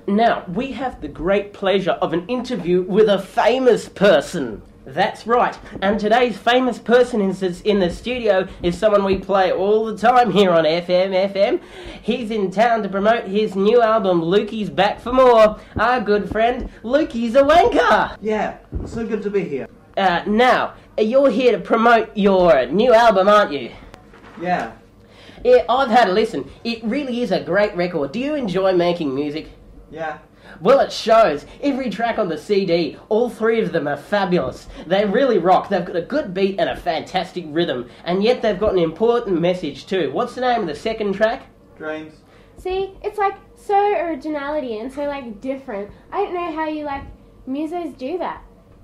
Now, we have the great pleasure of an interview with a famous person. That's right, and today's famous person in the studio is someone we play all the time here on FM. He's in town to promote his new album, Lukey's Back for More. Our good friend, Lukey's a wanker! Yeah, so good to be here. Now, you're here to promote your new album, aren't you? Yeah. Yeah, I've had a listen. It really is a great record. Do you enjoy making music? Yeah. Well, it shows. Every track on the CD, all three of them are fabulous. They really rock. They've got a good beat and a fantastic rhythm, and yet they've got an important message too. What's the name of the second track? Dreams. See, it's like so originality and so like different. I don't know how you like musos do that.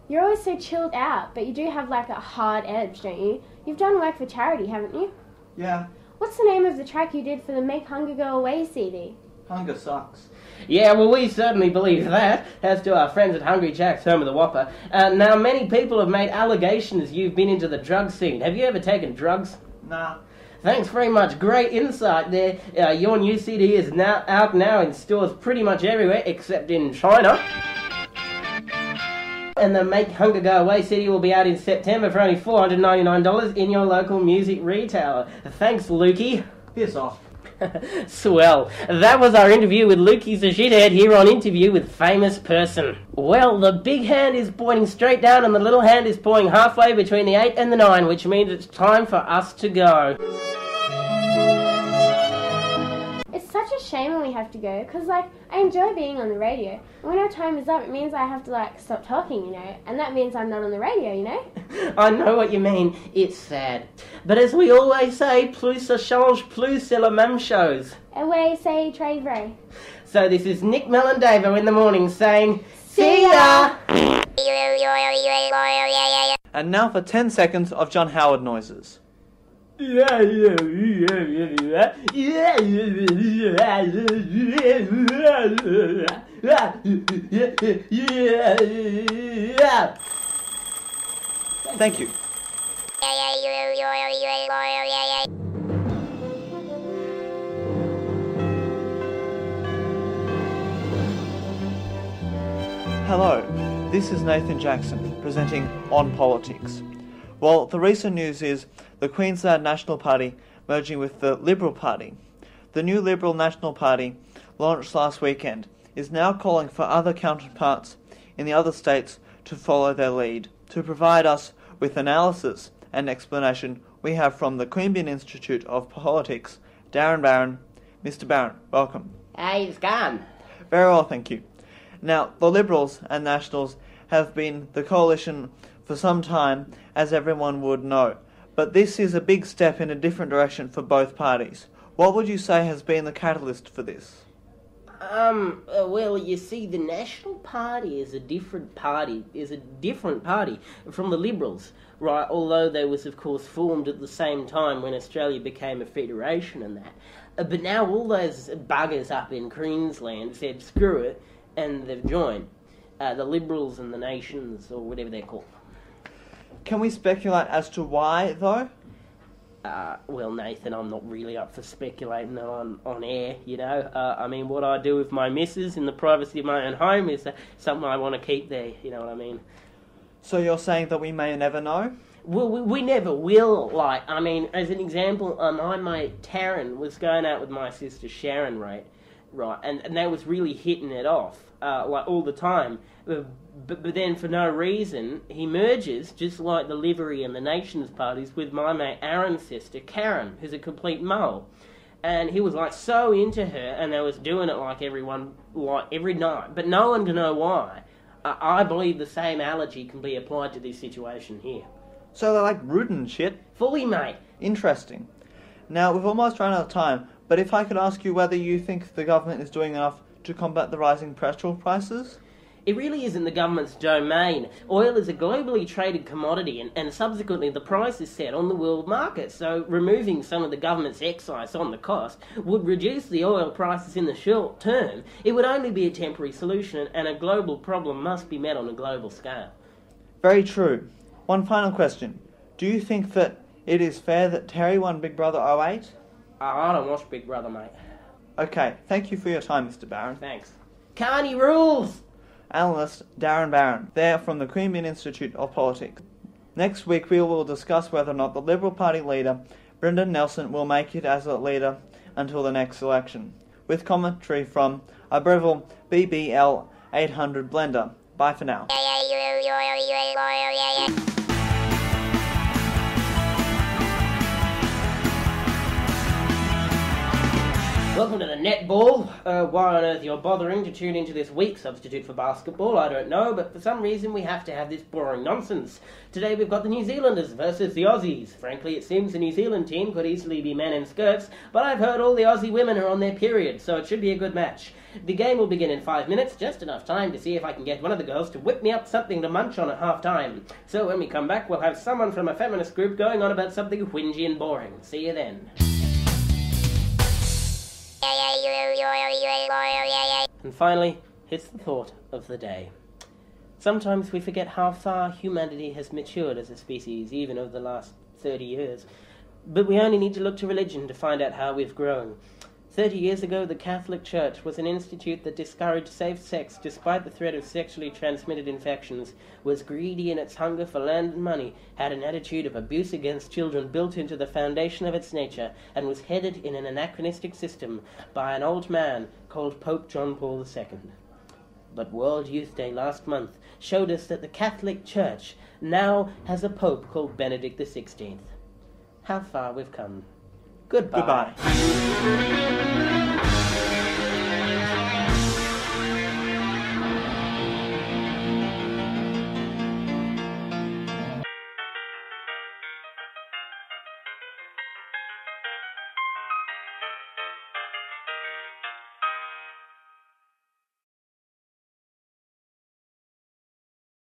You're always so chilled out, but you do have like a hard edge, don't you? You've done work for charity, haven't you? Yeah. What's the name of the track you did for the Make Hunger Go Away CD? Hunger sucks. Yeah, well, we certainly believe that, as do our friends at Hungry Jack's, home of the Whopper. Now, many people have made allegations you've been into the drug scene. Have you ever taken drugs? Nah. Thanks very much. Great insight there. Your new CD is now out in stores pretty much everywhere, except in China. And the Make Hunger Go Away CD will be out in September for only $499 in your local music retailer. Thanks, Lukey. Piss off. Swell. That was our interview with Lukey's the Shithead here on Interview with Famous Person. Well, the big hand is pointing straight down and the little hand is pointing halfway between the 8 and the 9, which means it's time for us to go. It's such a shame when we have to go, because like, I enjoy being on the radio. When our time is up, it means I have to like stop talking, you know, and that means I'm not on the radio, you know? I know what you mean. It's sad. But as we always say, plus ça change, plus c'est la même chose. Away, say, trade, vrai. So this is Nick Melendavo in the morning saying, see ya! And now for 10 seconds of John Howard noises. Thank you. Hello, this is Nathan Jackson presenting On Politics. Well, the recent news is the Queensland National Party merging with the Liberal Party. The new Liberal National Party, launched last weekend, is now calling for other counterparts in the other states to follow their lead. To provide us with analysis and explanation, we have from the Queanbeyan Institute of Politics, Darren Barron. Mr. Barron, welcome. Hey, it's gone. Very well, thank you. Now, the Liberals and Nationals have been the coalition for some time, as everyone would know. But this is a big step in a different direction for both parties. What would you say has been the catalyst for this? Well, you see, the National Party is a different party from the Liberals, right? Although they was, of course, formed at the same time when Australia became a federation and that. But now all those buggers up in Queensland said, screw it, and they've joined. The Liberals and the Nations, or whatever they're called. Can we speculate as to why, though? Well, Nathan, I'm not really up for speculating on air, you know. I mean, what I do with my missus in the privacy of my own home is something I want to keep there, you know what I mean? So you're saying that we may never know? Well, we never will, like, I mean, as an example, my mate Taryn was going out with my sister Sharon, right, and they was really hitting it off, like, all the time. But then, for no reason, he merges, just like the Livery and the Nations parties, with my mate Aaron's sister, Karen, who's a complete mole. And he was, like, so into her, and they was doing it like everyone, like, every night. But no one can know why. I believe the same allergy can be applied to this situation here. So they're like rude and shit? Fully, mate. Interesting. Now, we've almost run out of time, but if I could ask you whether you think the government is doing enough to combat the rising petrol prices? It really isn't the government's domain. Oil is a globally traded commodity, and subsequently the price is set on the world market, so removing some of the government's excise on the cost would reduce the oil prices in the short term. It would only be a temporary solution, and a global problem must be met on a global scale. Very true. One final question. Do you think that it is fair that Terry won Big Brother 08? I don't watch Big Brother, mate. Okay, thank you for your time, Mr. Barron. Thanks. Carney rules! Analyst Darren Barron, there from the Queanbeyan Institute of Politics. Next week we will discuss whether or not the Liberal Party leader, Brendan Nelson, will make it as a leader until the next election, with commentary from a Breville BBL 800 blender. Bye for now. Welcome to the netball. Why on earth you're bothering to tune into this week's substitute for basketball, I don't know, but for some reason we have to have this boring nonsense. Today we've got the New Zealanders versus the Aussies. Frankly, it seems the New Zealand team could easily be men in skirts, but I've heard all the Aussie women are on their period, so it should be a good match. The game will begin in 5 minutes, just enough time to see if I can get one of the girls to whip me up something to munch on at half-time. So when we come back, we'll have someone from a feminist group going on about something whingy and boring. See you then. And finally, here's the thought of the day. Sometimes we forget how far humanity has matured as a species, even over the last 30 years. But we only need to look to religion to find out how we've grown. 30 years ago, the Catholic Church was an institute that discouraged safe sex despite the threat of sexually transmitted infections, was greedy in its hunger for land and money, had an attitude of abuse against children built into the foundation of its nature, and was headed in an anachronistic system by an old man called Pope John Paul II. But World Youth Day last month showed us that the Catholic Church now has a Pope called Benedict XVI. How far we've come. Goodbye. Goodbye.